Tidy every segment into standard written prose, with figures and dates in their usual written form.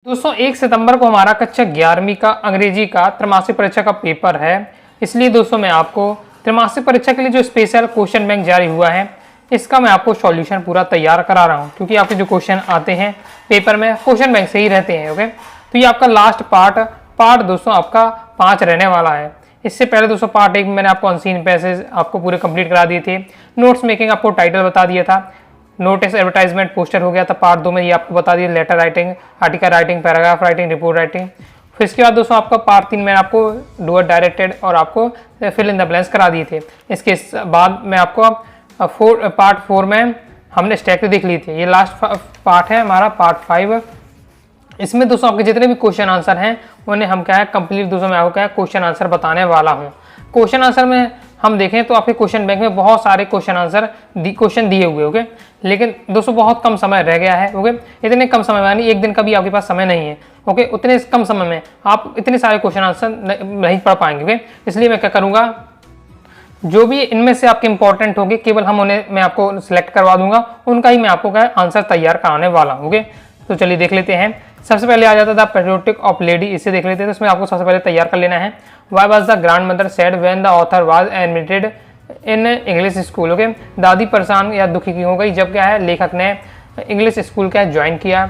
दोस्तों 1 सितंबर को हमारा कक्षा 11वीं का अंग्रेजी का त्रैमासिक परीक्षा का पेपर है। इसलिए दोस्तों मैं आपको त्रैमासिक परीक्षा के लिए जो स्पेशल क्वेश्चन बैंक जारी हुआ है इसका मैं आपको सॉल्यूशन पूरा तैयार करा रहा हूं, क्योंकि आपके जो क्वेश्चन आते हैं पेपर में क्वेश्चन बैंक से ही रहते हैं। ओके, तो ये आपका लास्ट पार्ट दोस्तों आपका 5 रहने वाला है। इससे पहले दोस्तों पार्ट 1 में मैंने आपको अनसीन पैसेज आपको पूरे कंप्लीट करा दिए थे, नोट्स मेकिंग आपको टाइटल बता दिया था, नोटिस एडवर्टाइजमेंट पोस्टर हो गया था। पार्ट 2 में ये आपको बता दिया letter writing, article writing, paragraph writing, report writing. फिर इसके बाद दोस्तों आपका पार्ट 3 में आपको डुअर डायरेक्टेड और आपको फिल इन द ब्लैंक्स करा दिए थे। इसके बाद में आपको पार्ट 4 में हमने स्टैक देख ली थी। ये लास्ट पार्ट है हमारा पार्ट 5। इसमें दोस्तों आपके जितने भी क्वेश्चन आंसर हैं उन्हें हम क्या है कंप्लीट दोस्तों मैं आपको क्या है क्वेश्चन आंसर बताने वाला हूँ। क्वेश्चन आंसर में हम देखें तो आपके क्वेश्चन बैंक में बहुत सारे क्वेश्चन दिए हुए। ओके, लेकिन दोस्तों बहुत कम समय रह गया है। ओके, इतने कम समय में यानी एक दिन का भी आपके पास समय नहीं है। ओके, उतने कम समय में आप इतने सारे क्वेश्चन आंसर नहीं पढ़ पाएंगे। ओके, इसलिए मैं क्या करूँगा, जो भी इनमें से आपके इंपॉर्टेंट होंगे केवल हम उन्हें मैं आपको सिलेक्ट करवा दूंगा, उनका ही मैं आपको क्या आंसर तैयार कराने वाला हूँ। ओके, तो चलिए देख लेते हैं। सबसे पहले आ जाता था पेट्रियोटिक ऑफ लेडी, इसे देख लेते हैं। तो इसमें आपको सबसे पहले तैयार कर लेना है why was the grand mother sad when the author was admitted in English school. Okay, दादी परेशान या दुखी की हो गई जब क्या है लेखक ने इंग्लिश स्कूल का ज्वाइन किया।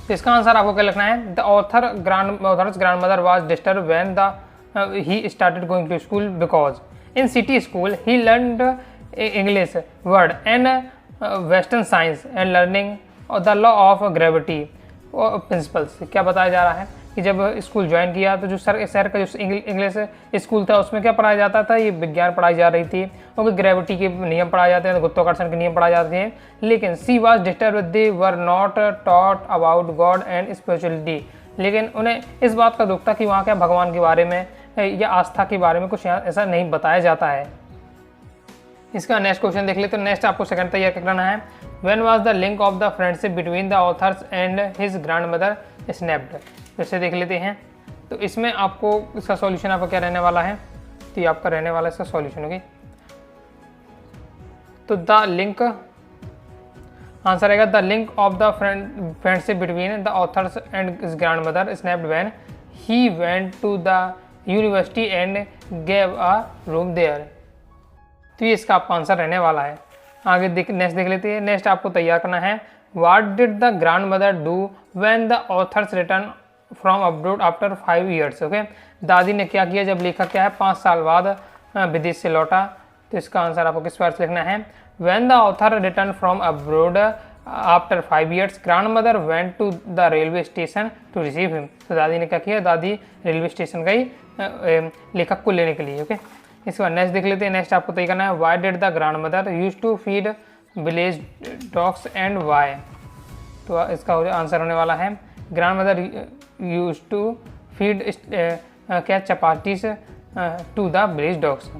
तो इसका आंसर आपको क्या लिखना है, the authors grand mother was disturb when he started going to school because in city school he learned English word and Western science and learning the law of gravity principles। क्या बताया जा रहा है कि जब स्कूल ज्वाइन किया तो जो शहर का जो इंग्लिश स्कूल था उसमें क्या पढ़ाया जाता था, ये विज्ञान पढ़ाई जा रही थी। ओके, ग्रेविटी के नियम पढ़ाए जाते हैं, गुरुत्वाकर्षण के नियम पढ़ाए जाते हैं। लेकिन she was disturb they were not taught about god and spirituality. लेकिन उन्हें इस बात का दुख था कि वहाँ क्या भगवान के बारे में या आस्था के बारे में कुछ यहाँ ऐसा नहीं बताया जाता है। इसका नेक्स्ट क्वेश्चन देख लेते हैं। नेक्स्ट आपको सेकंड तैयार करना है when was the link of the friendship between the authors and his grandmother snapped. जैसे देख लेते हैं। तो इसमें आपको इसका सॉल्यूशन आपका क्या रहने वाला है, तो ये आपका रहने वाला है इसका सॉल्यूशन। ओके, तो द लिंक आंसर आएगा the link of the friendship between the authors and his grandmother snapped when he went to the university and gave a room there. तो ये इसका आपका आंसर रहने वाला है। आगे नेक्स्ट देख लेते हैं। नेक्स्ट आपको तैयार करना है what did the grand mother do when the authors return from abroad after 5 years। Okay, दादी ने क्या किया जब लेखक क्या है 5 साल बाद विदेश से लौटा। तो इसका आंसर आपको किस बार से लिखना है, when the author return from abroad after 5 years grandmother went to the railway station to receive him. तो दादी ने क्या किया, दादी रेलवे स्टेशन गई लेखक को लेने के लिए। ओके, इसके बाद नेक्स्ट देख लेते हैं। नेक्स्ट आपको तय करना है why did the grand mother use to feed village dogs and why. तो इसका आंसर होने वाला है grandmother use to feed क्या chapatis to the village dogs.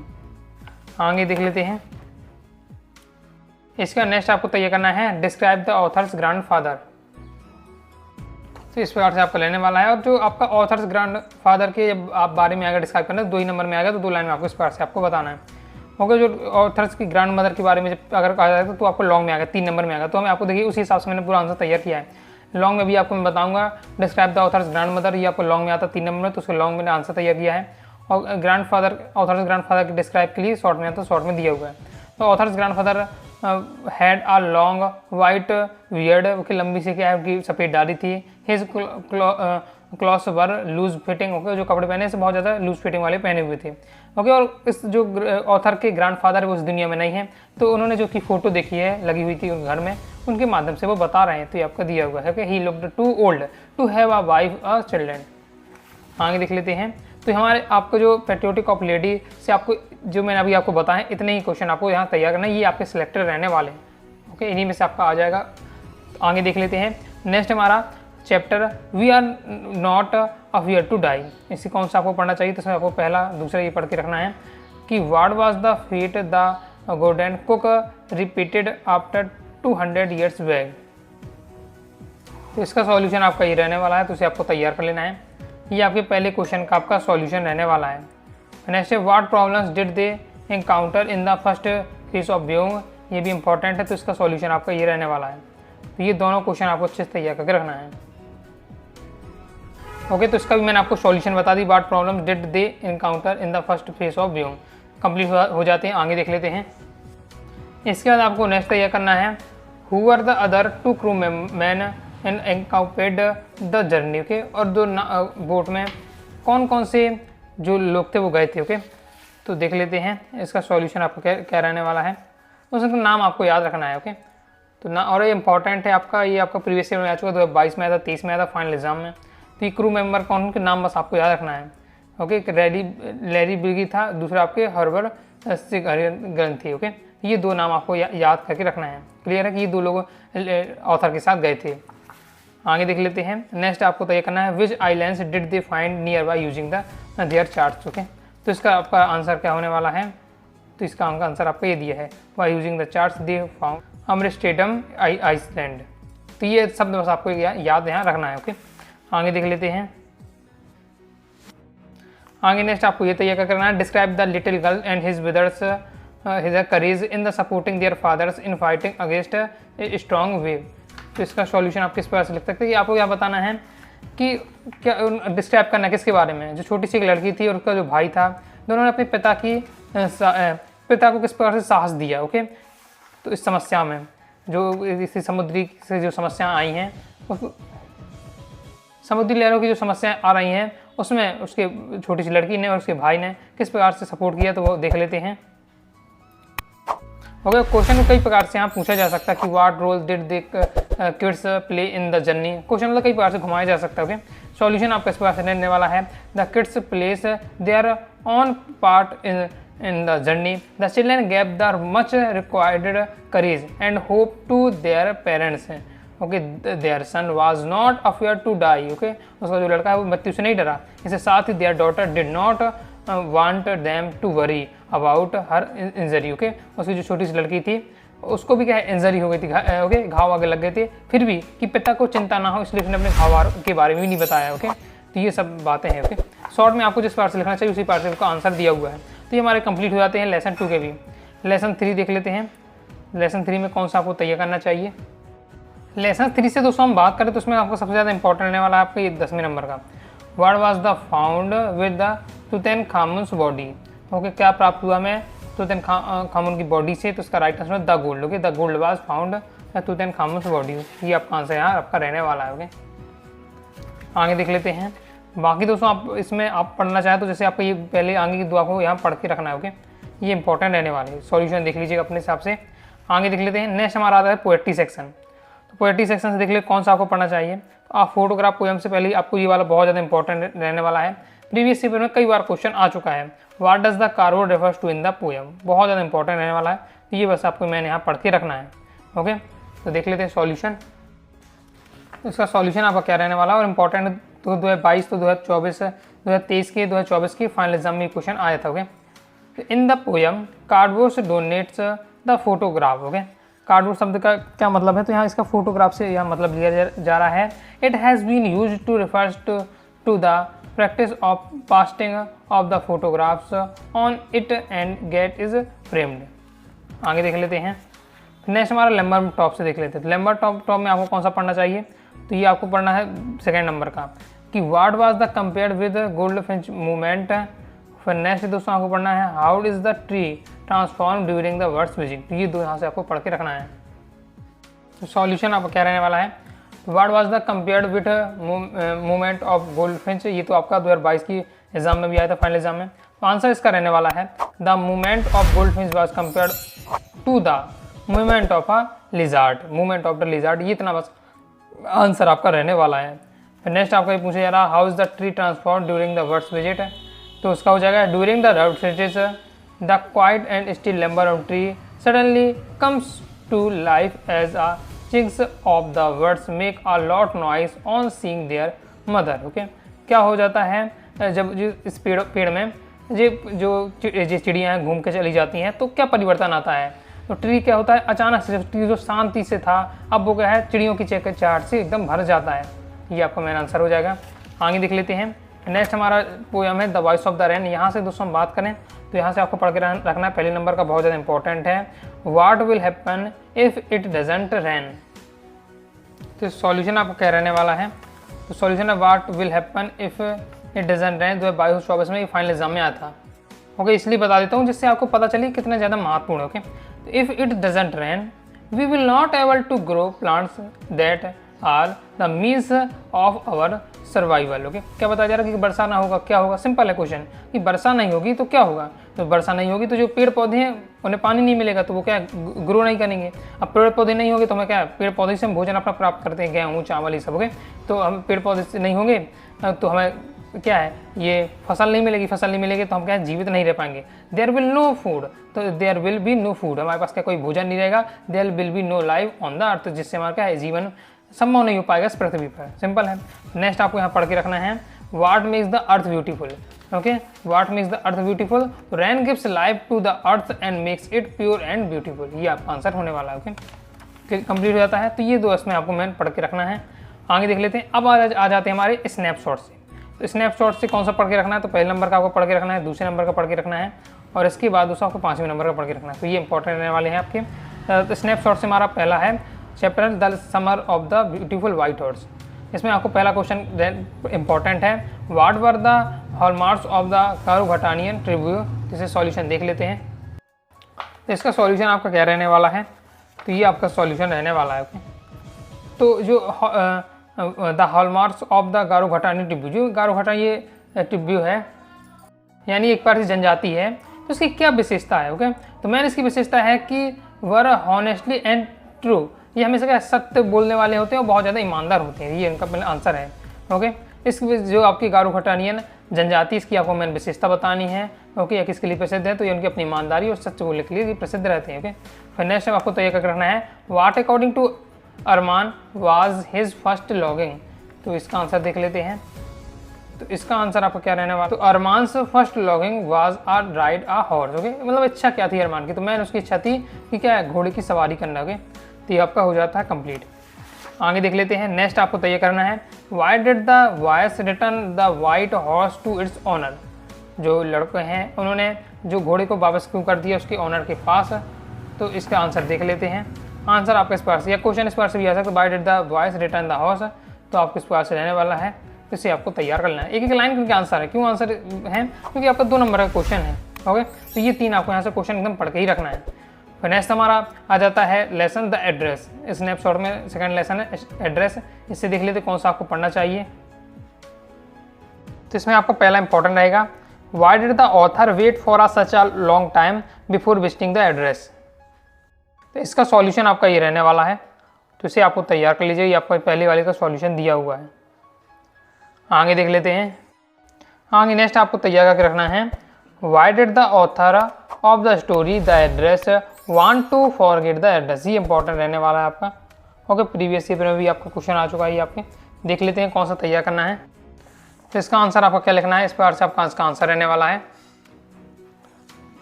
आगे देख लेते हैं। इसका नेक्स्ट आपको तय करना है describe the authors grand father. तो इस प्रकार से आपको लेने वाला है। और जो आपका ऑथर्स ग्रैंड फादर के आप बारे में आएगा डिस्क्राइब करना, 2 ही नंबर में आएगा, तो 2 लाइन में आपको इस प्रकार से आपको बताना है। ओके, जो ऑथर्स की ग्रैंड मदर के बारे में जब अगर कहा जाएगा तो आपको लॉन्ग में आएगा, 3 नंबर में आएगा। तो हमें आपको देखिए उसी हिसाब से मैंने पूरा आंसर तैयार किया है। लॉन्ग में भी आपको मैं बताऊंगा describe the authors grand mother, ये आपको लॉन्ग में आता है 3 नंबर में, तो उसको लॉन्ग में आंसर तैयार किया है। और grand father authors grand father के डिस्क्राइब के लिए शॉर्ट में आता है, शॉर्ट में दिया हुआ है। तो authors grand father had a long white beard, okay, लंबी सी क्या है उनकी सफ़ेद दाढ़ी थी। हिज क्लॉथ्स वर लूज फिटिंग, ओके, जो कपड़े पहने से बहुत ज़्यादा लूज फिटिंग वाले पहने हुए थे। ओके, और इस जो ऑथर के ग्रैंड फादर है वो इस दुनिया में नहीं है, तो उन्होंने जो कि फ़ोटो देखी है लगी हुई थी उन घर में, उनके माध्यम से वो बता रहे हैं। तो ये आपका दिया हुआ है कि he looked too old to have a wife a children. आगे देख लेते हैं। तो हमारे आपको जो पेट्रियोटिक ऑफ लेडी से आपको जो मैंने अभी आपको बताया इतने ही क्वेश्चन आपको यहाँ तैयार करना है, ये आपके सिलेक्टेड रहने वाले हैं। ओके, इन्हीं में से आपका आ जाएगा। तो आगे देख लेते हैं। नेक्स्ट हमारा chapter we are not afraid to die. इसी कौन सा आपको पढ़ना चाहिए, तो इसमें आपको पहला दूसरा ये पढ़ के रखना है कि what was the fate the golden cook repeated after 200 years back. तो इसका सॉल्यूशन आपका ये रहने वाला है, तो इसे आपको तैयार कर लेना है। ये आपके पहले क्वेश्चन का आपका सॉल्यूशन रहने वाला है। नेक्स्ट है what problems did they encounter in the first case of viewing, ये भी इंपॉर्टेंट है, तो इसका सॉल्यूशन आपका ये रहने वाला है। तो ये दोनों क्वेश्चन आपको अच्छे से तैयार करके रखना है। ओके, तो इसका भी मैंने आपको सॉल्यूशन बता दी। What problem did they encounter in the first phase of viewing, complete हो जाते हैं। आगे देख लेते हैं। इसके बाद आपको नेक्स्ट तैयार करना है, who are the other two crew man and encountered the journey. Okay, और दो बोट में कौन कौन से जो लोग थे वो गए थे। ओके, तो देख लेते हैं। इसका सॉल्यूशन आपको क्या रहने वाला है, उसका नाम आपको याद रखना है। ओके, तो ना, और ये इंपॉर्टेंट है आपका, ये आपका प्रीवियस ईयर में आ चुका, 2022 में आया था, 23 में आया था फाइनल एग्जाम में। तो ये क्रू मेंबर कौन के नाम बस आपको याद रखना है। ओके, लैरी बिगी था, दूसरा आपके हर्बर ग्रंथ थी। ओके, ये दो नाम आपको याद करके रखना है। क्लियर है कि ये दो लोग ऑथर के साथ गए थे। आगे देख लेते हैं। नेक्स्ट आपको तय करना है, which islands did they find near by using the their charts. Okay, तो इसका आपका आंसर क्या होने वाला है, तो इसका आंसर आपको ये दिया है, by using the charts they found Amsterdam island. तो ये शब्द बस आपको याद यहाँ रखना है। ओके, आगे देख लेते हैं। आगे नेक्स्ट आपको ये तैयार करना है, describe the little girl and his brothers his courage in the supporting their fathers in fighting against a strong wave. तो इसका सॉल्यूशन आप किस प्रकार से लिख सकते हैं कि आपको क्या बताना है कि क्या डिस्क्राइब करना है किसके बारे में। जो छोटी सी एक लड़की थी और उसका जो भाई था, दोनों ने अपने पिता को किस प्रकार से साहस दिया। ओके, तो इस समस्या में जो इसी समुद्री से जो समस्याएं आई हैं, समुद्री लहरों की जो समस्याएं आ रही हैं, उसमें उसके छोटी सी लड़की ने और उसके भाई ने किस प्रकार से सपोर्ट किया, तो वो देख लेते हैं। ओके, क्वेश्चन को कई प्रकार से यहाँ पूछा जा सकता है कि what role did the kids play in the journey. Question मतलब कई प्रकार से घुमाया जा सकता है। ओके, सॉल्यूशन आपका इस प्रकार से रहने वाला है, the kids place their own part in the journey, the children gave the much required courage and hope to their parents. Okay, their son was not afraid to die. Okay, उसका जो लड़का है वो मृत्यु से नहीं डरा। इसके साथ ही their daughter did not want them to worry about her injury. Okay, उसकी जो छोटी सी लड़की थी उसको भी क्या है, इंजरी हो गई थी। ओके, घाव आगे लग गए थे, फिर भी कि पिता को चिंता ना हो इसलिए उसने अपने घाव के बारे में भी नहीं बताया। ओके, तो ये सब बातें हैं। ओके, शॉर्ट में आपको जिस पार्ट से लिखना चाहिए उसी पार्ट से उसका आंसर दिया हुआ है। तो ये हमारे कंप्लीट हो जाते हैं लेसन 2 के भी। लेसन 3 देख लेते हैं। लेसन 3 में कौन सा आपको तैयार करना चाहिए। लेसन 3 से दोस्तों हम बात करें तो उसमें आपको सबसे ज़्यादा इंपॉर्टेंट रहने वाला है आपका ये 10वें नंबर का, what was the found with the Tutankhamun's body. Okay, क्या प्राप्त हुआ हमें तुतनखामुन की बॉडी से, तो उसका right answer the gold. Okay, the gold was found Tutankhamun's body. ये आपका आंसर यहाँ आपका रहने वाला है। ओके, आगे देख लेते हैं। बाकी दोस्तों आप इसमें आप पढ़ना चाहें तो जैसे आपको ये पहले आगे की दुआ को यहाँ पढ़ के रखना है। ओके, ये इंपॉर्टेंट रहने वाले है। सॉल्यूशन देख लीजिएगा अपने हिसाब से। आगे देख लेते हैं। नेक्स्ट हमारा आता है पोएट्री सेक्शन। तो पोएट्री सेक्शन से देख ले कौन सा आपको पढ़ना चाहिए। तो आप फोटोग्राफ पोएम से पहले आपको ये वाला बहुत ज़्यादा इंपॉर्टेंट रहने वाला है। प्रीवियस पेपर में कई बार क्वेश्चन आ चुका है, what does the carved refers to in the poem. बहुत ज़्यादा इंपॉर्टेंट रहने वाला है। तो ये बस आपको मैंने यहाँ पढ़ के रखना है। ओके, तो देख लेते हैं सॉल्यूशन। इसका सॉल्यूशन आपका क्या रहने वाला है और इंपॉर्टेंट 2022 तो 2024 2023 के 2024 के फाइनल एग्जाम में क्वेश्चन आया था। Okay, in the poem cardboard denotes the photograph. Okay, cardboard शब्द का क्या मतलब है, तो यहाँ इसका फोटोग्राफ से यहाँ मतलब लिया जा रहा है। It has been use to refers to the practice of pasting of the photographs on it and gate is framed. आगे देख लेते हैं। नेक्स्ट हमारा लैम्बर्ट टॉप से देख लेते हैं। लैम्बर्ट टॉप में आपको कौन सा पढ़ना चाहिए, तो ये आपको पढ़ना है 2nd नंबर का कि what was the compared with goldfinch movement. फिर नेक्स्ट दोस्तों आपको पढ़ना है how is the tree transform during the birds visit. तो ये दो यहाँ से आपको पढ़ के रखना है। तो सॉल्यूशन आपका क्या रहने वाला है, what was the compared with movement of goldfinch. ये तो आपका 2022 की एग्जाम में भी आया था, फाइनल एग्जाम में। तो आंसर इसका रहने वाला है the movement of goldfinch was compared to the movement of a lizard. Movement of the lizard, ये इतना बस आंसर आपका रहने वाला है। फिर नेक्स्ट आपका ये पूछा जा रहा है how is the tree transform during the birds visit. तो उसका हो जाएगा during the birds visit the quiet and still lumber of tree suddenly comes to life as a chicks of the birds make a lot noise on seeing their mother. Okay, क्या हो जाता है जब इस पेड़ में जो चिड़ियाँ हैं घूम के चली जाती हैं तो क्या परिवर्तन आता है। तो ट्री क्या होता है, अचानक से ट्री जो शांति से था अब वो क्या है चिड़ियों की चहचहाट से एकदम भर जाता है। ये आपका मेन आंसर हो जाएगा। आगे देख लेते हैं। नेक्स्ट हमारा पोएम है the voice of the rain. यहाँ से दोस्तों हम बात करें तो यहाँ से आपको पढ़ के रखना है। पहले नंबर का बहुत ज़्यादा इंपॉर्टेंट है, what will happen if it doesn't rain. तो सॉल्यूशन आपको क्या रहने वाला है, तो सॉल्यूशन है what will happen if it doesn't rain, 2024 में ये फाइनल एग्जाम में आता। ओके, इसलिए बता देता हूँ जिससे आपको पता चले कितना ज़्यादा महत्वपूर्ण है। ओके, तो if it doesn't rain we will not able to grow plants that are the means of our survival. Okay, क्या बताया जा रहा है कि वर्षा ना होगा क्या होगा, सिंपल है क्वेश्चन कि वर्षा नहीं होगी तो क्या होगा, तो वर्षा नहीं होगी तो जो पेड़ पौधे हैं उन्हें पानी नहीं मिलेगा तो वो क्या ग्रो नहीं करेंगे। अब पेड़ पौधे नहीं होंगे तो हमें क्या, पेड़ पौधे से हम भोजन अपना प्राप्त करते हैं, गेहूँ चावल ये सब। ओके, तो हम पेड़ पौधे से नहीं होंगे तो हमें क्या है, ये फसल नहीं मिलेगी, फसल नहीं मिलेगी तो हम क्या जीवित नहीं रह पाएंगे। देयर विल नो फूड, तो there will be no food, हमारे पास क्या कोई भोजन नहीं रहेगा। There will be no life on the earth, जिससे हमारा क्या है जीवन संभव नहीं हो पाएगा इस पृथ्वी पर। सिंपल है। नेक्स्ट आपको यहाँ पढ़ के रखना है what makes the earth beautiful. Okay, what makes the earth beautiful, तो rain gives life to the earth and makes it pure and beautiful, ये आपका आंसर होने वाला है। ओके, कंप्लीट हो जाता है। तो ये दो इसमें आपको मैंने पढ़ के रखना है। आगे देख लेते हैं। अब आ जाते हैं हमारे स्नैपशॉट से। तो स्नैपशॉट से कौन सा पढ़ के रखना है, तो पहले नंबर का आपको पढ़ के रखना है, दूसरे नंबर का पढ़ के रखना है और इसके बाद दोस्तों आपको 5वें नंबर का पढ़ के रखना है। तो ये इंपॉर्टेंट रहने वाले हैं आपके। स्नैपशॉट से हमारा पहला है chapter the summer of the beautiful white horse. इसमें आपको पहला क्वेश्चन इंपॉर्टेंट है, what were the hallmarks of the Garoghlanian tribe. इसे सॉल्यूशन देख लेते हैं। तो इसका सॉल्यूशन आपका क्या रहने वाला है, तो ये आपका सॉल्यूशन रहने वाला है। तो जो द हॉलमार्क्स ऑफ द गारोघटानी ट्रिब्यू, जो गारोघटा ये ट्रिब्यू है यानी एक पारसी जनजाति है, तो इसकी क्या विशेषता है। ओके, तो मैंने इसकी विशेषता है कि वर हॉनेस्टली एंड ट्रू, ये हमेशा क्या सत्य बोलने वाले होते हैं और बहुत ज़्यादा ईमानदार होते हैं, ये इनका पहले आंसर है। ओके, इस जो आपकी गारोघटानियन जनजाति, इसकी आपको मैंने विशेषता बतानी है। ओके, या किसके लिए प्रसिद्ध है, तो ये उनकी अपनी ईमानदारी और सच बोलने के लिए प्रसिद्ध रहते हैं। ओके, फिर नेक्स्ट आपको तैयार करके रखना है what according to Arman was his first longing. तो इसका आंसर देख लेते हैं। तो इसका आंसर आपका क्या रहने वाला, तो Aram's first longing was a ride a horse. Okay, मतलब इच्छा क्या थी अरमान की, तो मैंने उसकी इच्छा थी कि क्या है घोड़े की सवारी करना। ओके, तो ये आपका हो जाता है कंप्लीट। आगे देख लेते हैं। नेक्स्ट आपको तैयार करना है why did the boys return the white horse to its owner. जो लड़के हैं उन्होंने जो घोड़े को वापस क्यों कर दिया उसके ऑनर के पास, तो इसका आंसर देख लेते हैं। आंसर आपके इस पास से, या क्वेश्चन इस पास से भी आ सकता है, why did the boys return the horse, तो आपके इस पास से रहने वाला है। इसे आपको तैयार करना है। एक एक लाइन करके आंसर है, क्यों आंसर है, क्योंकि आपका 2 नंबर का क्वेश्चन है। ओके, तो ये 3 आपको यहाँ से क्वेश्चन एकदम पढ़ के ही रखना है। फिर नेक्स्ट हमारा आ जाता है लेसन द एड्रेस। स्नैपशॉट में सेकंड लेसन है एड्रेस। इससे देख लेते कौन सा आपको पढ़ना चाहिए। तो इसमें आपको पहला इंपॉर्टेंट रहेगा why did the author wait for a such a long time before visiting the address. तो इसका सॉल्यूशन आपका ये रहने वाला है, तो इसे आपको तैयार कर लीजिए। ये आपका पहले वाले का सॉल्यूशन दिया हुआ है। आगे देख लेते हैं। आगे नेक्स्ट आपको तैयार करके रखना है why did the author of the story the address want to forget the address. ये इंपॉर्टेंट रहने वाला है आपका। ओके, प्रीवियस ईयर में भी आपका क्वेश्चन आ चुका है। ये आपके देख लेते हैं कौन सा तैयार करना है। तो इसका आंसर आपको क्या लिखना है, इस पर से आपका इसका आंसर रहने वाला है।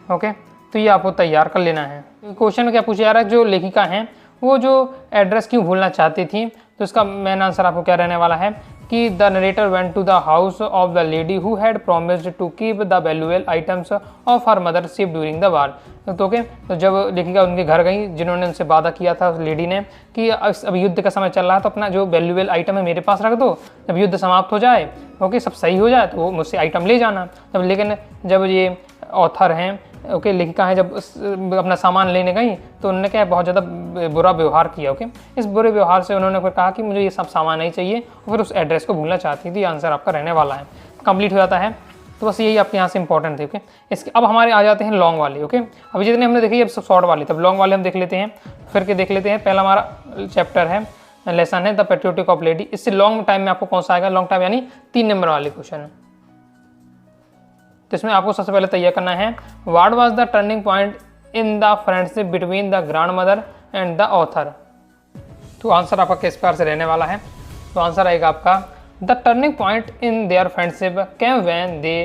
ओके, तो ये आपको तैयार कर लेना है। क्वेश्चन में क्या पूछा जा रहा है, जो लेखिका हैं वो जो एड्रेस क्यों भूलना चाहती थी, तो इसका मेन आंसर आपको क्या रहने वाला है कि the narrator went to the house of the lady who had promised to keep the valuable items of her mother ship during the war. तो ओके, तो जब लेखिका उनके घर गई जिन्होंने उनसे वादा किया था उस लेडी ने कि अब युद्ध का समय चल रहा है तो अपना जो वैल्यूएबल आइटम है मेरे पास रख दो, जब युद्ध समाप्त हो जाए, ओके, सब सही हो जाए तो वो मुझसे आइटम ले जाना। तब लेकिन जब ये ऑथर हैं, ओके, लेखिका है, जब अपना सामान लेने गई तो उन्होंने क्या बहुत ज़्यादा बुरा व्यवहार किया। ओके, इस बुरे व्यवहार से उन्होंने फिर कहा कि मुझे ये सब सामान नहीं चाहिए और फिर उस एड्रेस को भूलना चाहती थी। आंसर आपका रहने वाला है। कंप्लीट हो जाता है। तो बस यही आपके यहाँ से इंपॉर्टेंट थे। ओके, इसके अब हमारे आ जाते हैं लॉन्ग वाले। ओके, अभी जितने हमने देखे अब सब शॉर्ट वाले, तब लॉन्ग वाले हम देख लेते हैं। फिर के देख लेते हैं। पहला हमारा चैप्टर है, लेसन है द पेट्रियोटिक ऑफ लेडी। इससे लॉन्ग टाइम में आपको कौन सा आएगा, लॉन्ग टाइम यानी 3 नंबर वाले क्वेश्चन है। तो इसमें आपको सबसे पहले तैयार करना है what was the turning point in the friendship between the grand mother and the author. तो आंसर आपका किस प्रकार से रहने वाला है, तो आंसर आएगा आपका the turning point in their friendship came when they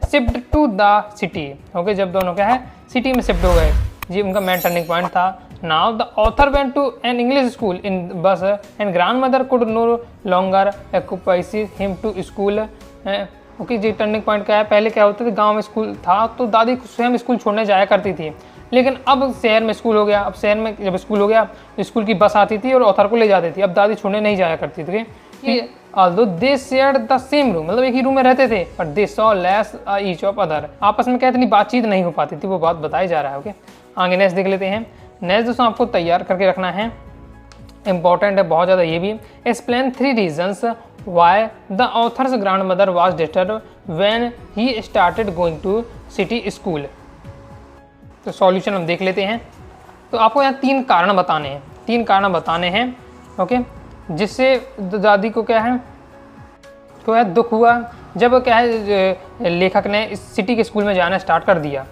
shift to the city. Okay, जब दोनों क्या है सिटी में शिफ्ट हो गए, जी उनका मेन टर्निंग पॉइंट था। Now the author went to an English school in bus and grandmother could no longer occupies him to school. Okay, जी टर्निंग पॉइंट क्या है, पहले क्या होता था गांव में स्कूल था तो दादी स्वयं स्कूल छोड़ने जाया करती थी, लेकिन अब शहर में स्कूल हो गया। अब शहर में जब स्कूल हो गया तो स्कूल की बस आती थी और ऑथर को ले जाती थी। अब दादी छोड़ने नहीं जाया करती थी कि although they shared the same room, मतलब एक ही रूम में रहते थे, but they saw less each of other, आपस में क्या इतनी बातचीत नहीं हो पाती थी, वो बात बताई जा रहा है। ओके, आगे नेक्स्ट देख लेते हैं। नेक्स्ट दोस्तों आपको तैयार करके रखना है, इंपॉर्टेंट है बहुत ज़्यादा ये भी। Explain 3 reasons why the authors grandmother was disturb when he started going to city school. तो सॉल्यूशन हम देख लेते हैं। तो आपको यहाँ 3 कारण बताने हैं, 3 कारण बताने हैं। ओके, जिससे दादी को क्या है दुख हुआ जब क्या है लेखक ने इस सिटी के स्कूल में जाना स्टार्ट कर दिया।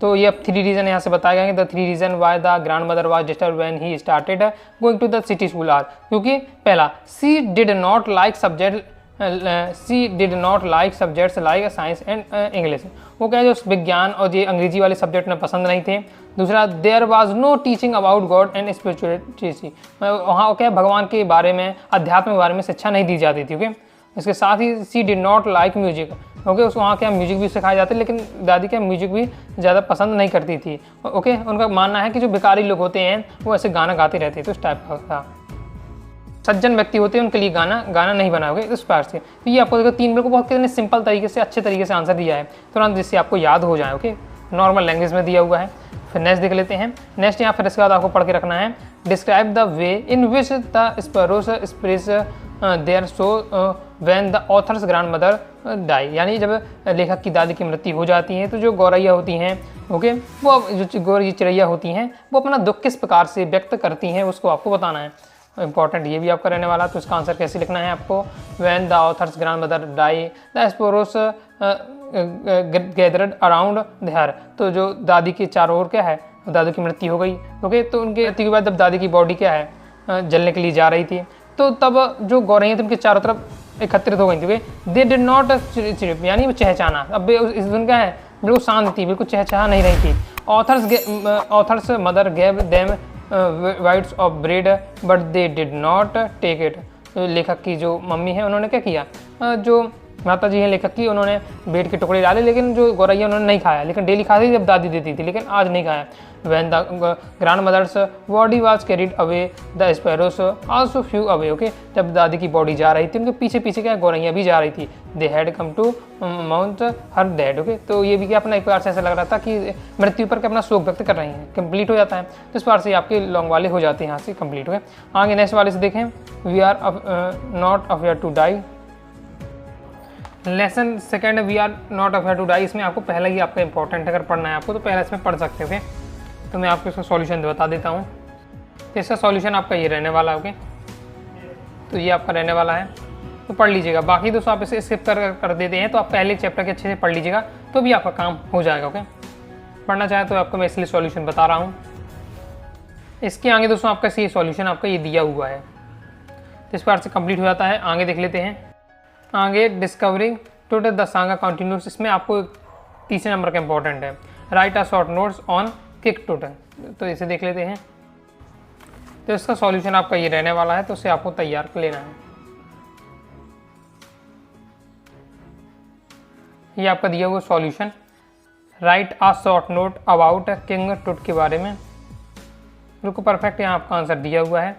तो ये अब 3 रीज़न यहाँ से बताए गए। The 3 reason why the grand mother was disturb when he started going to the city school are, क्योंकि पहला she did not like subjects like science and English, वो क्या है जो विज्ञान और ये अंग्रेजी वाले सब्जेक्ट में पसंद नहीं थे। दूसरा, there was no teaching about god and spirituality, वहाँ क्या भगवान के बारे में, अध्यात्म के बारे में शिक्षा नहीं दी जाती थी। ओके, इसके साथ ही she did not like music, okay, उस वहाँ क्या म्यूजिक भी सिखाए जाते, लेकिन दादी क्या म्यूजिक भी ज़्यादा पसंद नहीं करती थी। ओके, उनका मानना है कि जो भिखारी लोग होते हैं वो ऐसे गाना गाते रहते हैं, तो इस टाइप का सज्जन व्यक्ति होते हैं उनके लिए गाना नहीं बनाओगे इस पार से। तो ये आपको देखो 3 बिल्कुल बहुत कितने सिंपल तरीके से अच्छे तरीके से आंसर दिया है तुरंत, जिससे आपको याद हो जाए। ओके, नॉर्मल लैंग्वेज में दिया हुआ है। फिर नेक्स्ट देख लेते हैं। नेक्स्ट यहाँ फिर इसके बाद आपको पढ़ के रखना है, describe the way in which the sparrows express their sorrow when the authors grandmother die, यानी जब लेखक की दादी की मृत्यु हो जाती है तो जो गौरैया होती हैं, ओके, वो जो गौरैया चिड़ैया होती हैं वो अपना दुख किस प्रकार से व्यक्त करती हैं उसको आपको बताना है। इंपॉर्टेंट ये भी आपका रहने वाला। तो इसका आंसर कैसे लिखना है आपको, when the authors grandmother die the sparrows gathered around there, तो जो दादी के चारों ओर क्या है, दादी की मृत्यु हो गई। ओके, तो उनकी मृत्यु के बाद जब दादी की बॉडी क्या है जलने के लिए जा रही थी, तो तब जो गौरैया थी उनके चारों तरफ एकत्रित हो गई थी। दे डिड नॉट चिप, यानी वो चहचाना, अब इस दिन क्या है बिल्कुल शांत थी, बिल्कुल चहचहा नहीं रही थी। Authors mother gave them bits of bread but they did not take it, लेखक की जो मम्मी है उन्होंने क्या किया, जो माता जी हैं लेखक की, उन्होंने ब्रेड के टुकड़े डाले, लेकिन जो गौरैया उन्होंने नहीं खाया, लेकिन डेली खाती थी जब दादी देती थी, लेकिन आज नहीं खाया। When the grandmother's body was carried away the sparrows also flew away, okay, जब दादी की बॉडी जा रही थी उनके पीछे पीछे क्या गौरैया भी जा रही थी। दे हैड कम टू माउंट हर डेड, ओके, तो ये भी क्या अपना एक बार से ऐसा लग रहा था कि मृत्यु पर क्या अपना शोक व्यक्त कर रही हैं, कंप्लीट हो जाता है। तो इस बार से आपके लॉन्ग वाले हो जाते हैं यहाँ से कंप्लीट हो गए। आगे नेक्स्ट वाले से देखें, we are not afraid to die, lesson second we are not afraid to die, इसमें आपको पहला ही आपका इंपॉर्टेंट अगर पढ़ना है आपको तो पहला इसमें पढ़ सकते हो। तो मैं आपको इसका सॉल्यूशन बता देता हूँ। तो इसका सॉल्यूशन आपका ये रहने वाला है। ओके, तो ये आपका रहने वाला है, तो पढ़ लीजिएगा। बाकी दोस्तों आप इसे स्किप कर देते हैं तो आप पहले चैप्टर के अच्छे से पढ़ लीजिएगा तो भी आपका काम हो जाएगा। ओके, पढ़ना चाहे तो आपको मैं इसलिए सॉल्यूशन बता रहा हूँ। इसके आगे दोस्तों आपका ये सॉल्यूशन आपका ये दिया हुआ है, तो इस बार से कंप्लीट हो जाता है। आगे देख लेते हैं। आगे discovering today the Sanga continuous, इसमें आपको 3 नंबर का इंपॉर्टेंट है, right a short notes on kick today, तो इसे देख लेते हैं। तो इसका सॉल्यूशन आपका ये रहने वाला है, तो उसे आपको तैयार कर लेना है। ये आपका दिया हुआ solution, right a short note about king टुट के बारे में, बिल्कुल परफेक्ट यहाँ आपका आंसर दिया हुआ है,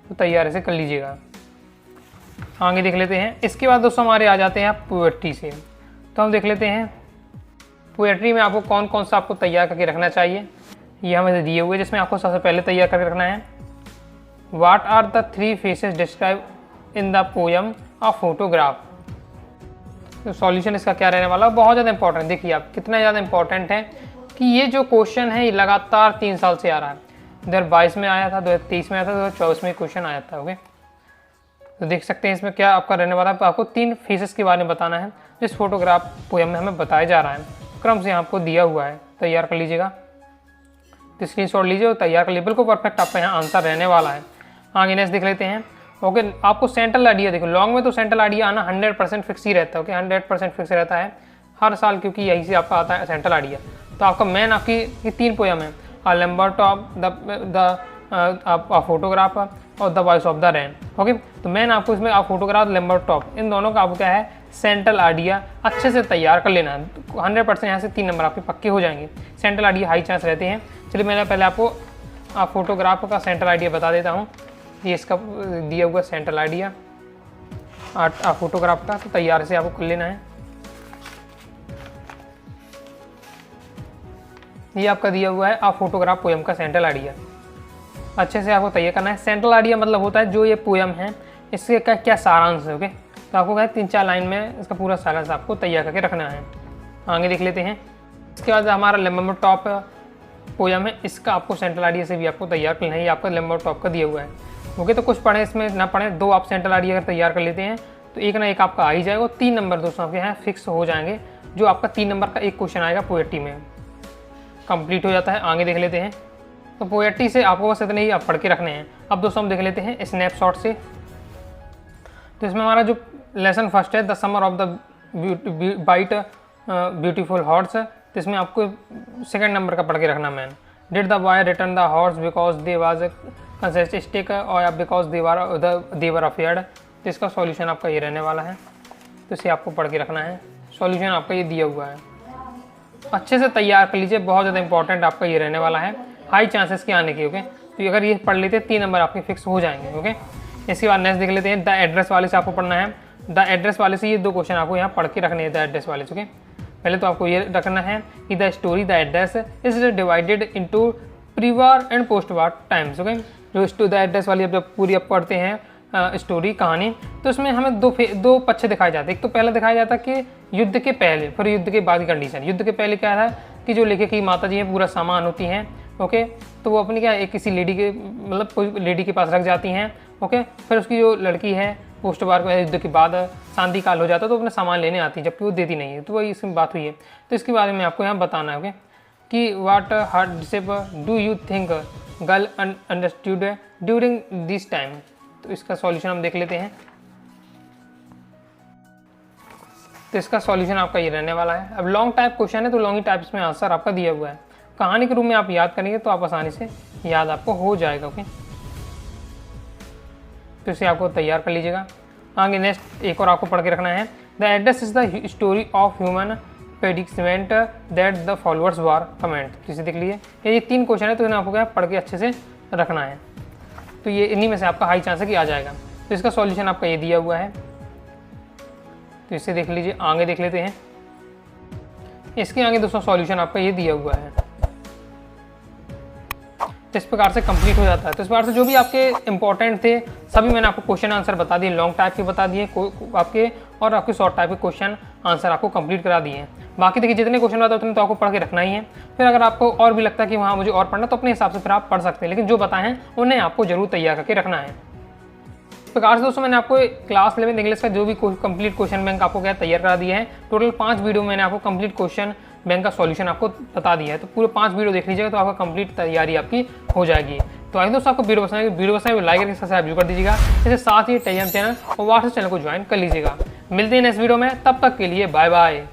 तो तैयार से कर लीजिएगा। आगे देख लेते हैं। इसके बाद दोस्तों हमारे आ जाते हैं पोएट्री से, तो हम देख लेते हैं पोएट्री में आपको कौन कौन सा आपको तैयार करके रखना चाहिए। ये हमें दिए हुए, जिसमें आपको सबसे पहले तैयार करके रखना है, what are the 3 faces describe in the poem a photograph. तो सॉल्यूशन इसका क्या रहने वाला है, बहुत ज़्यादा इंपॉर्टेंट। देखिए आप कितना ज़्यादा इंपॉर्टेंट है कि ये जो क्वेश्चन है ये लगातार 3 साल से आ रहा है। 2022 में आया था, 2023 में आया था, 2024 में क्वेश्चन आया था। ओके, तो देख सकते हैं इसमें क्या आपका रहने वाला है। आपको 3 फेसेस के बारे में बताना है जिस फोटोग्राफ पोयम में हमें बताया जा रहा है। क्रम से आपको दिया हुआ है, तैयार कर लीजिएगा, तो स्क्रीनशॉट लीजिए और तैयार कर लीजिए, बिल्कुल परफेक्ट आपका यहाँ आंसर रहने वाला है। आगे नेक्स्ट देख लेते हैं। ओके, आपको सेंट्रल आइडिया देखो, लॉन्ग में तो सेंट्रल आइडिया आना 100% फिक्स ही रहता है। ओके, 100% फिक्स रहता है हर साल, क्योंकि यही से आपका आता है सेंट्रल आइडिया। तो आपका मेन आपकी ये 3 पोयम है, लैम्बर्ट ऑफ द फोटोग्राफ और the voice of the rain. Okay, तो मेन आपको इसमें आप फोटोग्राफ लैम्बर्ट टॉप, इन दोनों का आपको क्या है सेंट्रल आइडिया अच्छे से तैयार कर लेना। 100% यहाँ से 3 नंबर आपके पक्के हो जाएंगे। सेंट्रल आइडिया हाई चांस रहते हैं। चलिए मैंने पहले आपको फोटोग्राफ का सेंट्रल आइडिया बता देता हूँ। ये इसका दिया हुआ सेंट्रल आइडिया फोटोग्राफ का, तो तैयार से आपको कर लेना है। ये आपका दिया हुआ है फोटोग्राफ पोयम का सेंट्रल आइडिया, अच्छे से आपको तैयार करना है। सेंट्रल आइडिया मतलब होता है जो ये पोयम है इसके क्या सारांश है। ओके, तो आपको क्या 3-4 लाइन में इसका पूरा सारांश आपको तैयार करके रखना है। आगे देख लेते हैं। इसके बाद हमारा लेम्बो टॉप पोयम है, इसका आपको सेंट्रल आइडिया से भी आपको तैयार करना है। ये आपका लेम्बो टॉप का दिया हुआ है। ओके, तो कुछ पढ़े इसमें ना पढ़े, 2 आप सेंट्रल आइडिया अगर तैयार कर लेते हैं तो एक ना एक आपका आ ही जाएगा। 3 नंबर दोस्तों आपके यहाँ फिक्स हो जाएंगे। जो आपका 3 नंबर का एक क्वेश्चन आएगा पोएट्री में, कंप्लीट हो जाता है। आगे देख लेते हैं। तो पोएट्री से आपको बस इतने ही आप पढ़ के रखने हैं। अब दोस्तों हम देख लेते हैं स्नैपशॉट से। तो इसमें हमारा जो लेसन फर्स्ट है the summer of the white beautiful horse, तो इसमें आपको 2nd नंबर का पढ़ के रखना मैन। Did the boy return the horse because they was कंसेस्टिक और बिकॉज दे वर अफेयर्ड। तो इसका सॉल्यूशन आपका ये रहने वाला है, तो इसे आपको पढ़ के रखना है। सॉल्यूशन आपका ये दिया हुआ है, अच्छे से तैयार कर लीजिए। बहुत ज़्यादा इंपॉर्टेंट आपका ये रहने वाला है, हाई चांसेस के आने के। ओके, तो अगर ये पढ़ लेते हैं 3 नंबर आपके फिक्स हो जाएंगे। ओके, इसके बाद नेक्स्ट देख लेते हैं। द एड्रेस वाले से आपको पढ़ना है। द एड्रेस वाले से ये 2 क्वेश्चन आपको यहाँ पढ़ के रखने हैं। द एड्रेस वाले से ओके, पहले तो आपको ये रखना है कि the story the address is divided into pre-war and post-war times. Okay, जो द एड्रेस वाली जब पूरी आप पढ़ते हैं स्टोरी कहानी, तो इसमें हमें 2 पक्ष दिखाए जाते हैं। एक तो पहला दिखाया जाता है कि युद्ध के पहले, फिर युद्ध के बाद की कंडीशन। युद्ध के पहले क्या था कि जो लेखक की माता जी हैं पूरा सामान होती हैं। ओके, तो वो अपनी क्या एक किसी लेडी के मतलब कोई लेडी के पास रख जाती हैं। ओके, फिर उसकी जो लड़की है पोस्ट वार को युद्ध के बाद शांति काल हो जाता है तो अपना सामान लेने आती है, जबकि वो देती नहीं है। तो वही इसमें बात हुई है। तो इसके बारे में आपको यहाँ बताना है। ओके, कि what hardship do you think girl understood during this time. तो इसका सॉल्यूशन हम देख लेते हैं। तो इसका सॉल्यूशन आपका ये रहने वाला है। अब लॉन्ग टाइप क्वेश्चन है तो लॉन्ग टाइप में आंसर आपका दिया हुआ है। कहानी के रूप में आप याद करेंगे तो आप आसानी से याद आपको हो जाएगा। ओके, तो इसे आपको तैयार कर लीजिएगा। आगे नेक्स्ट एक और आपको पढ़ के रखना है। The address is the story of human predicament that the followers war comment. तो इसे देख लीजिए। ये 3 क्वेश्चन है तो इन्हें आपको क्या पढ़ के अच्छे से रखना है। तो ये इन्हीं में से आपका हाई चांस है कि आ जाएगा। तो इसका सॉल्यूशन आपका ये दिया हुआ है, तो इसे देख लीजिए। आगे देख लेते हैं। इसके आगे दोस्तों सॉल्यूशन आपका ये दिया हुआ है। तो इस प्रकार से कंप्लीट हो जाता है। तो इस प्रकार से जो भी आपके इंपॉर्टेंट थे सभी मैंने आपको क्वेश्चन आंसर बता दिए। लॉन्ग टाइप के बता दिए आपके, और आपके शॉर्ट टाइप के क्वेश्चन आंसर आपको कंप्लीट करा दिए हैं। बाकी देखिए जितने क्वेश्चन रहते हैं उतने तो आपको पढ़ के रखना ही है। फिर अगर आपको और भी लगता है कि वहाँ मुझे और पढ़ना, तो अपने हिसाब से फिर आप पढ़ सकते हैं, लेकिन जो बताए हैं उन्हें आपको जरूर तैयार करके रखना है। इस प्रकार से दोस्तों मैंने आपको क्लास 11 इंग्लिश का जो भी कंप्लीट क्वेश्चन बैंक आपको क्या तैयार करा दिया है। टोटल 5 वीडियो मैंने आपको कंप्लीट क्वेश्चन बैंक का सॉल्यूशन आपको बता दिया है। तो पूरे 5 वीडियो देख लीजिएगा तो आपका कंप्लीट तैयारी आपकी हो जाएगी। तो आइए दोस्तों आपको वीडियो पसंद है, वीडियो पसंद है लाइक करके सब्सक्राइब कर दीजिएगा। इसके साथ ही टेलीग्राम चैनल और व्हाट्सएप चैनल को ज्वाइन कर लीजिएगा। मिलते हैं नेक्स्ट वीडियो में, तब तक के लिए बाय बाय।